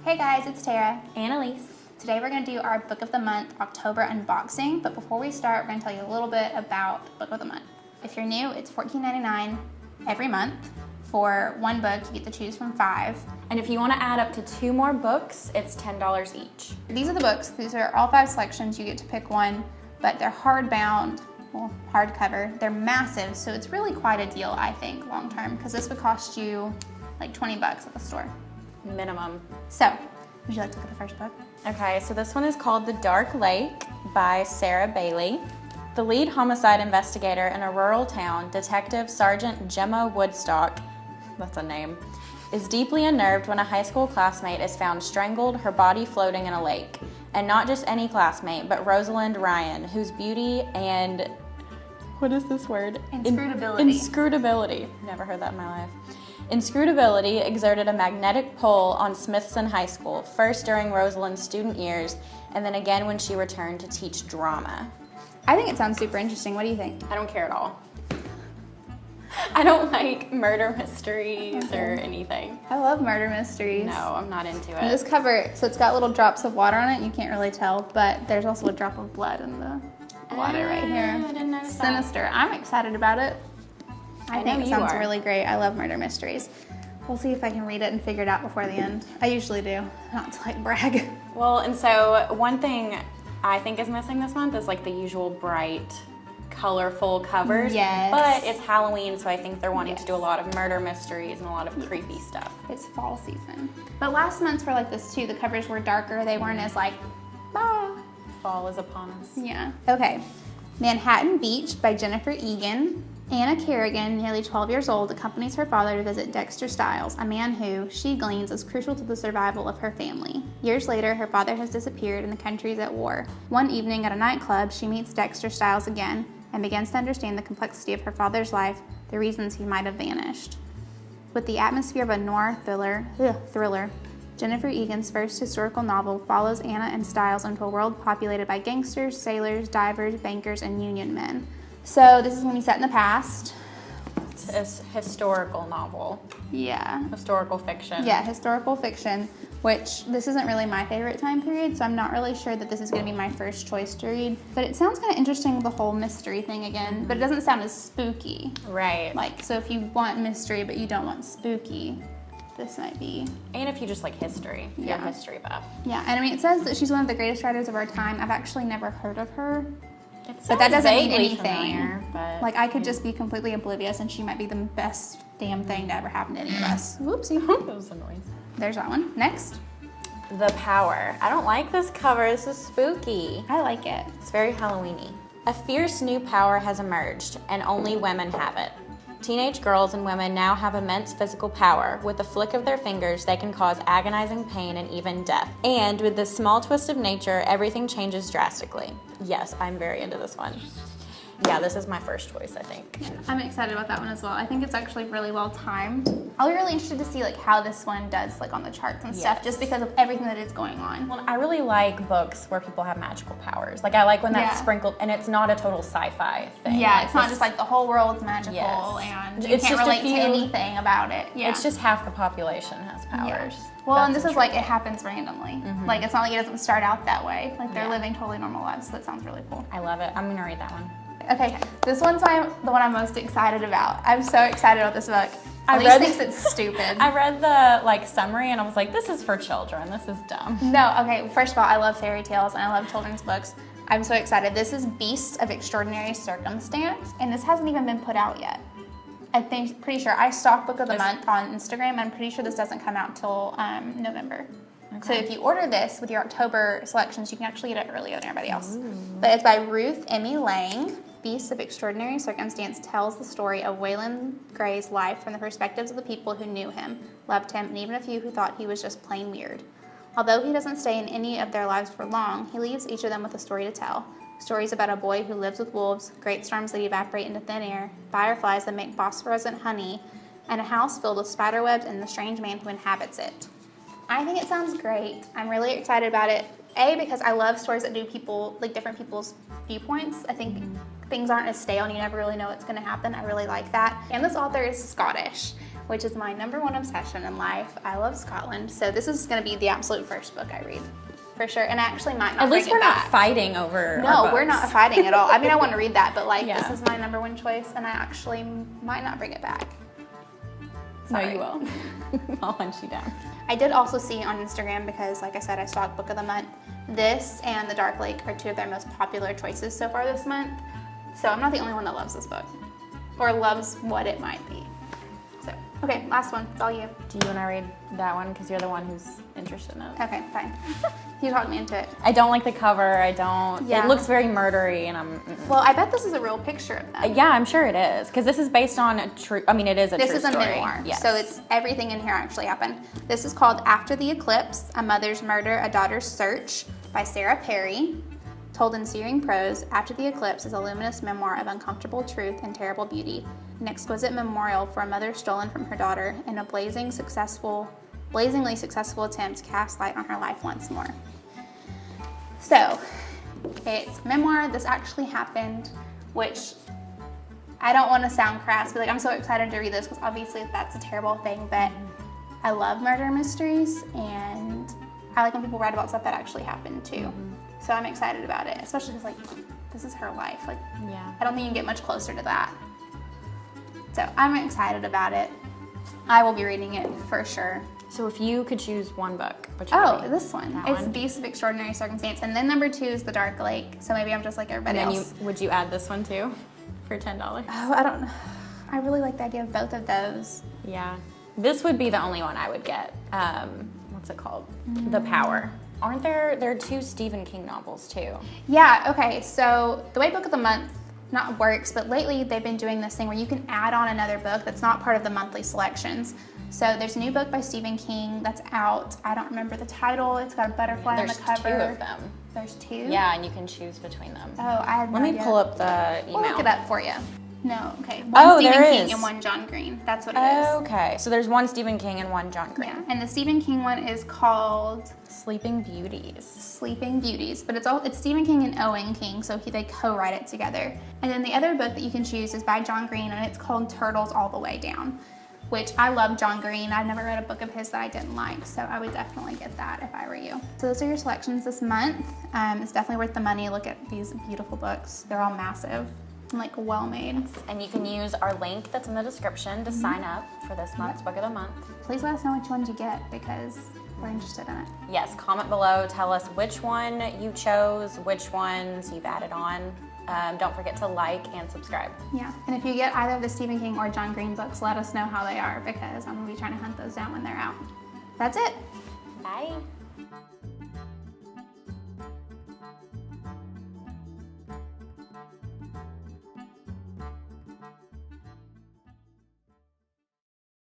Hey guys, it's Tara and Elise. Today we're going to do our Book of the Month October unboxing, but before we start, we're going to tell you a little bit about Book of the Month. If you're new, it's $14.99 every month. For one book, you get to choose from 5. And if you want to add up to 2 more books, it's $10 each. These are the books. These are all 5 selections. You get to pick one, but they're hardbound, well, hardcover. They're massive, so it's really quite a deal, I think, long term, because this would cost you like $20 at the store. Minimum. So, would you like to look at the first book? Okay, so this one is called The Dark Lake by Sarah Bailey. The lead homicide investigator in a rural town, Detective Sergeant Gemma Woodstock, that's a name, is deeply unnerved when a high school classmate is found strangled, her body floating in a lake. And not just any classmate, but Rosalind Ryan, whose beauty and, what is this word? Inscrutability. Inscrutability. Never heard that in my life. Inscrutability exerted a magnetic pull on Smithson High School, first during Rosalind's student years, and then again when she returned to teach drama. I think it sounds super interesting. What do you think? I don't care at all. I don't like murder mysteries or anything. I love murder mysteries. No, I'm not into it. And this cover, so it's got little drops of water on it. You can't really tell, but there's also a drop of blood in the water right here. I didn't notice that. Sinister. I'm excited about it. I think it sounds are. really great. I love murder mysteries. We'll see if I can read it and figure it out before the end. I usually do, not to like brag. Well, and so one thing I think is missing this month is like the usual bright, colorful covers. Yes. But it's Halloween, so I think they're wanting to do a lot of murder mysteries and a lot of creepy stuff. It's fall season. But last month's were like this too. The covers were darker. They weren't as like, ah. Fall is upon us. Yeah. Okay. Manhattan Beach by Jennifer Egan. Anna Kerrigan, nearly 12 years old, accompanies her father to visit Dexter Stiles, a man who, she gleans, is crucial to the survival of her family. Years later, her father has disappeared and the country is at war. One evening at a nightclub, she meets Dexter Stiles again and begins to understand the complexity of her father's life, the reasons he might have vanished. With the atmosphere of a noir thriller, Jennifer Egan's first historical novel follows Anna and Stiles into a world populated by gangsters, sailors, divers, bankers, and union men. So this is going to be set in the past. It's a historical novel. Yeah. Historical fiction. Yeah, historical fiction, which this isn't really my favorite time period, so I'm not really sure that this is going to be my first choice to read. But it sounds kind of interesting with the whole mystery thing again, but it doesn't sound as spooky. Right. Like, so if you want mystery but you don't want spooky, this might be. And if you just like history, if you're a history buff. Yeah, and I mean, it says that she's one of the greatest writers of our time. I've actually never heard of her. But that doesn't mean vaguely anything. Familiar, but like, I could just be completely oblivious and she might be the best damn thing to ever happen to any of us. Whoopsie. that was a noise. There's that one. Next. The Power. I don't like this cover. This is spooky. I like it. It's very Halloween-y. A fierce new power has emerged, and only women have it. Teenage girls and women now have immense physical power. With the flick of their fingers, they can cause agonizing pain and even death. And with this small twist of nature, everything changes drastically. Yes, I'm very into this one. Yeah, this is my first choice, I think. I'm excited about that one as well. I think it's actually really well timed. I'll be really interested to see like how this one does like on the charts and stuff, just because of everything that is going on. Well, I really like books where people have magical powers. Like I like when that's sprinkled, and it's not a total sci-fi thing. Yeah, like, it's not just like the whole world's magical and you can't relate to anything about it. Yeah. It's just half the population has powers. Yeah. Well, and this is like, it happens randomly. Like, it's not like it doesn't start out that way. Like, they're living totally normal lives, so that sounds really cool. I love it. I'm gonna read that one. Okay, this one's the one I'm most excited about. I'm so excited about this book. Elise thinks it's stupid. I read the like summary and I was like, this is for children. This is dumb. No, okay, first of all, I love fairy tales and I love children's books. I'm so excited. This is Beasts of Extraordinary Circumstance, and this hasn't even been put out yet. Pretty sure. I stalk Book of the Month on Instagram, and I'm pretty sure this doesn't come out till November. Okay. So if you order this with your October selections, you can actually get it earlier than everybody else. Ooh. But it's by Ruth Emmy Lang. Beasts of Extraordinary Circumstance tells the story of Waylon Gray's life from the perspectives of the people who knew him, loved him, and even a few who thought he was just plain weird. Although he doesn't stay in any of their lives for long, he leaves each of them with a story to tell. Stories about a boy who lives with wolves, great storms that evaporate into thin air, fireflies that make phosphorescent honey, and a house filled with spider webs and the strange man who inhabits it. I think it sounds great. I'm really excited about it. A, because I love stories that do different people's viewpoints. I think things aren't as stale and you never really know what's going to happen. I really like that. And this author is Scottish, which is my #1 obsession in life. I love Scotland, so this is going to be the absolute first book I read, for sure. And I actually might not At least bring we're it not back. fighting over No, our we're books. not fighting at all. I mean, I want to read that, but like Yeah. this is my #1 choice, and I actually might not bring it back. No, Sorry. you will. I'll hunt you down. I did also see on Instagram, because like I said, I stalk Book of the Month. This and The Dark Lake are 2 of their most popular choices so far this month. So I'm not the only one that loves this book, or loves what it might be. So, okay, last one, it's all you. Do you want to read that one? Because you're the one who's interested in it. Okay, fine. You talked me into it. I don't like the cover. I don't. Yeah. It looks very murdery, and I'm. Well, I bet this is a real picture of them. Yeah, I'm sure it is, because this is based on a true. I mean, it is a This true is a story. memoir, Yes. so it's everything in here actually happened. This is called After the Eclipse, A Mother's Murder, A Daughter's Search by Sarah Perry. Told in searing prose, After the Eclipse is a luminous memoir of uncomfortable truth and terrible beauty, an exquisite memorial for a mother stolen from her daughter, and a blazingly successful attempt to cast light on her life once more. So, it's memoir. This actually happened, which I don't want to sound crass, but like I'm so excited to read this because obviously that's a terrible thing, but I love murder mysteries, and I like when people write about stuff that actually happened too. So I'm excited about it, especially because like this is her life. Like Yeah. I don't think you can get much closer to that. So I'm excited about it. I will be reading it for sure. So if you could choose one book, which would Oh, it be? this one. That It's one? Beasts of Extraordinary Circumstance, and then #2 is The Dark Lake. So maybe I'm just like everybody And then else. would you add this one too, for $10? Oh, I don't know. I really like the idea of both of those. Yeah. This would be the only one I would get. What's it called? The Power. Aren't there are 2 Stephen King novels too? Yeah, okay, so the way Book of the Month not works, but lately they've been doing this thing where you can add on another book that's not part of the monthly selections. So there's a new book by Stephen King that's out. I don't remember the title. It's got a butterfly There's on the cover. 2 of them. There's 2? Yeah, and you can choose between them. Oh, I had no Let me idea. pull up the email. We'll look it up for you. No, okay. One Oh, Stephen there King is. and one John Green. That's what it is. Okay, so there's 1 Stephen King and 1 John Green. Yeah, and the Stephen King one is called Sleeping Beauties. Sleeping Beauties, but it's Stephen King and Owen King, so they co-write it together. And then the other book that you can choose is by John Green, and it's called Turtles All the Way Down, which I love John Green. I've never read a book of his that I didn't like, so I would definitely get that if I were you. So those are your selections this month. It's definitely worth the money. Look at these beautiful books. They're all massive and like well made. And you can use our link that's in the description to sign up for this month's Book of the Month. Please let us know which ones you get because we're interested in it. Yes, comment below. Tell us which one you chose, which ones you've added on. Don't forget to like and subscribe. Yeah, and if you get either of the Stephen King or John Green books, let us know how they are because I'm gonna be trying to hunt those down when they're out. That's it. Bye.